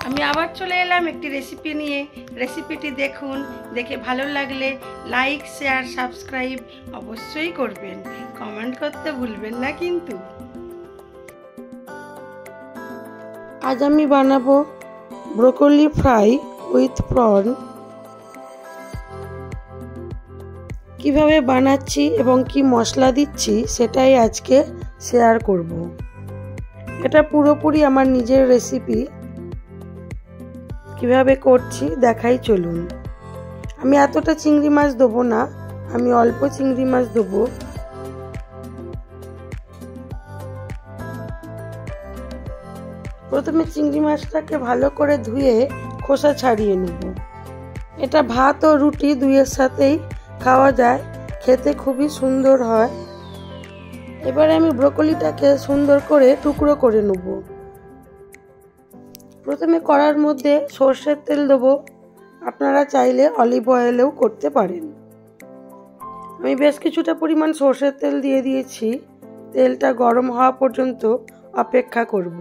আমি আবার চলে এলাম একটি রেসিপি নিয়ে। রেসিপিটি দেখুন, দেখে ভালো লাগলে লাইক শেয়ার সাবস্ক্রাইব অবশ্যই করবেন, কমেন্ট করতে ভুলবেন না কিন্তু। আজ আমি বানাবো ব্রোকলি ফ্রাই উইথ প্রন। কিভাবে বানাচ্ছি এবং কি মশলা দিচ্ছি সেটাই আজকে শেয়ার করব। এটা পুরোপুরি আমার নিজের রেসিপি। কিভাবে করছি দেখাই চলুন। আমি এতটা চিংড়ি মাছ দেবো না, আমি অল্প চিংড়ি মাছ দেবো। প্রথমে চিংড়ি মাছটাকে ভালো করে ধুয়ে খোসা ছাড়িয়ে নেব। এটা ভাত ও রুটি দুইয়ের সাথেই খাওয়া যায়, খেতে খুবই সুন্দর হয়। এবারে আমি ব্রোকলিটাকে সুন্দর করে টুকরো করে নেব। প্রথমে কড়ার মধ্যে সর্ষের তেল দেবো, আপনারা চাইলে অলিভ অয়েলেও করতে পারেন। আমি বেশ কিছুটা পরিমাণ সর্ষের তেল দিয়ে দিয়েছি। তেলটা গরম হওয়া পর্যন্ত অপেক্ষা করব।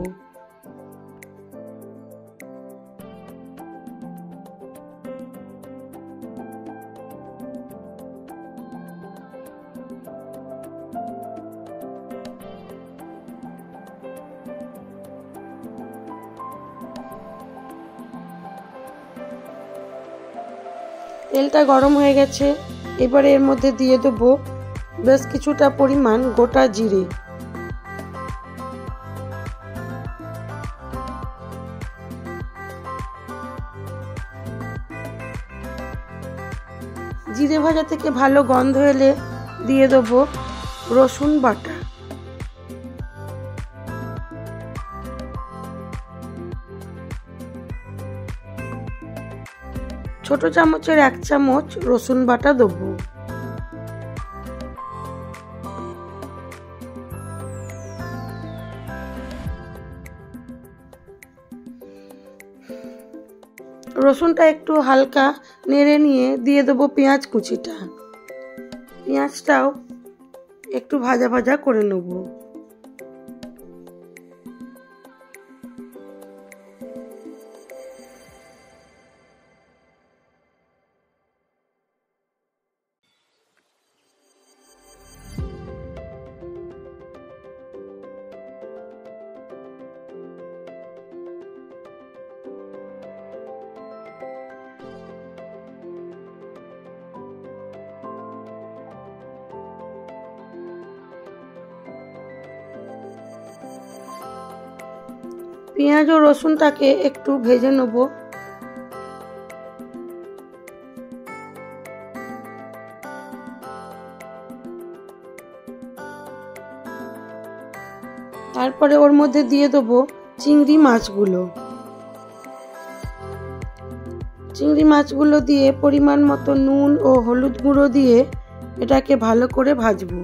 তেলটা গরম হয়ে গেছে। এবারে এর মধ্যে দিয়ে দেবো বেশ কিছুটা পরিমাণ গোটা জিরে। জিরে ভাজা থেকে ভালো গন্ধ এলে দিয়ে দেবো রসুন বাটা। ছোট চামচের 1 চামচ রসুন বাটা দেবো। রসুনটা একটু হালকা নেড়ে নিয়ে দিয়ে দেবো পেঁয়াজ কুচিটা। পেঁয়াজটাও একটু ভাজা ভাজা করে নেব। পেঁয়াজ ও রসুনটাকে একটু ভেজে নেব। তারপরে ওর মধ্যে দিয়ে দেবো চিংড়ি মাছগুলো। চিংড়ি মাছগুলো দিয়ে পরিমাণ মতো নুন ও হলুদ গুঁড়ো দিয়ে এটাকে ভালো করে ভাজবো।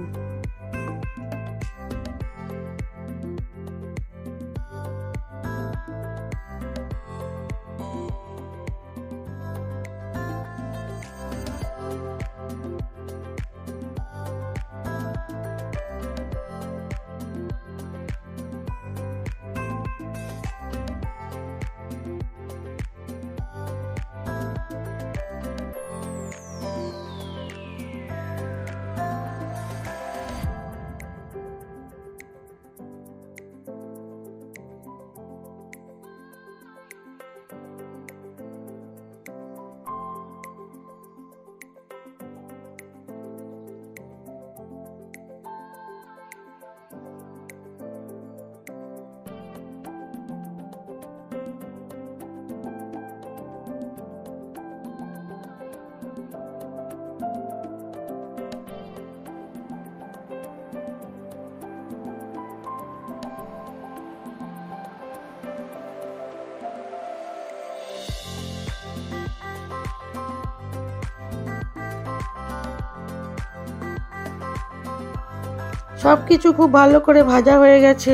সবকিছু খুব ভালো করে ভাজা হয়ে গেছে।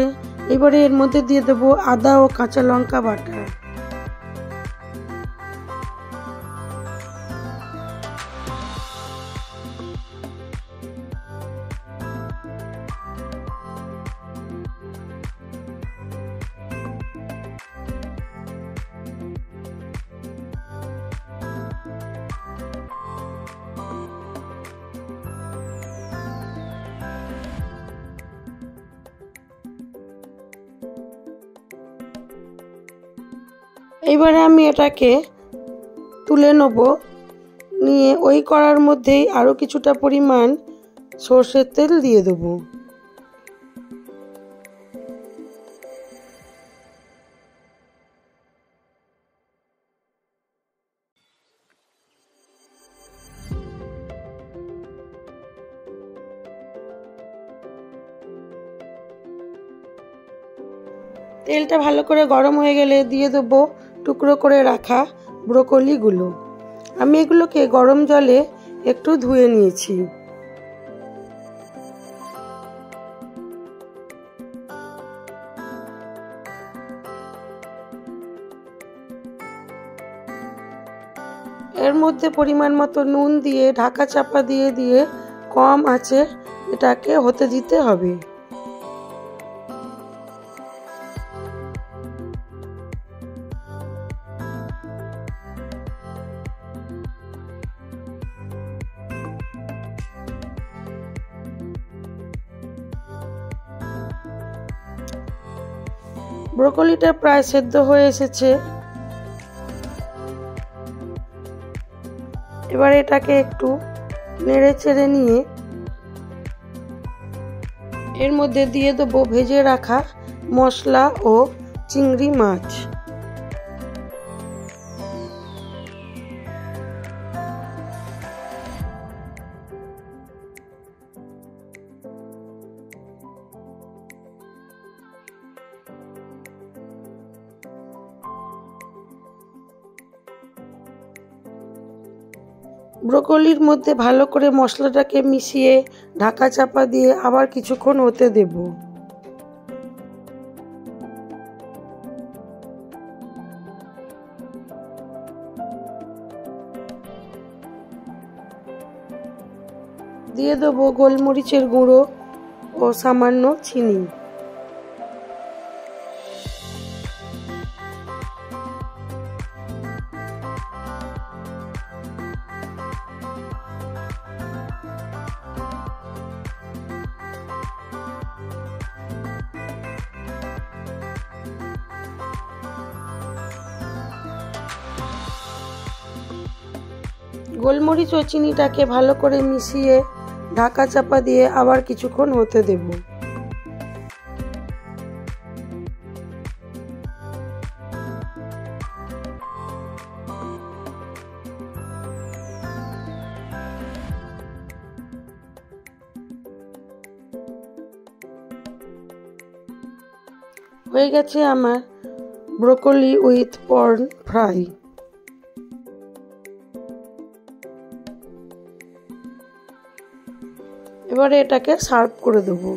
এবারে এর মধ্যে দিয়ে দেবো আদা ও কাঁচা লঙ্কা বাটা। এবারে আমি এটাকে তুলে নেব, নিয়ে ওই কড়ার মধ্যেই আরও কিছুটা পরিমাণ সর্ষের তেল দিয়ে দেবো। তেলটা ভালো করে গরম হয়ে গেলে দিয়ে দেবো টুকরো করে রাখা ব্রোকলিগুলো। আমি এগুলোকে গরম জলে একটু ধুয়ে নিয়েছি। এর মধ্যে পরিমাণ মতো নুন দিয়ে ঢাকা চাপা দিয়ে দিয়ে কম আঁচে এটাকে হতে দিতে হবে। ব্রোকলিটা প্রায় সেদ্ধ হয়ে এসেছে। এবার এটাকে একটু নেড়ে চেড়ে নিয়ে এর মধ্যে দিয়ে দেবো ভেজে রাখা মশলা ও চিংড়ি মাছ। ব্রোকলির মধ্যে ভালো করে মশলাটাকে মিশিয়ে ঢাকা চাপা দিয়ে আবার কিছুক্ষণ হতে দেব। দিয়ে দেবো গোলমরিচের গুঁড়ো ও সামান্য চিনি। গোলমরিচ ও চিনিটাকে ভালো করে মিশিয়ে ঢাকা চাপা দিয়ে আবার কিছুক্ষণ হতে দেব। হয়ে গেছে আমার ব্রোকলি উইথ পর্ন ফ্রাই। এবারে এটাকে সার্ভ করে দেবো।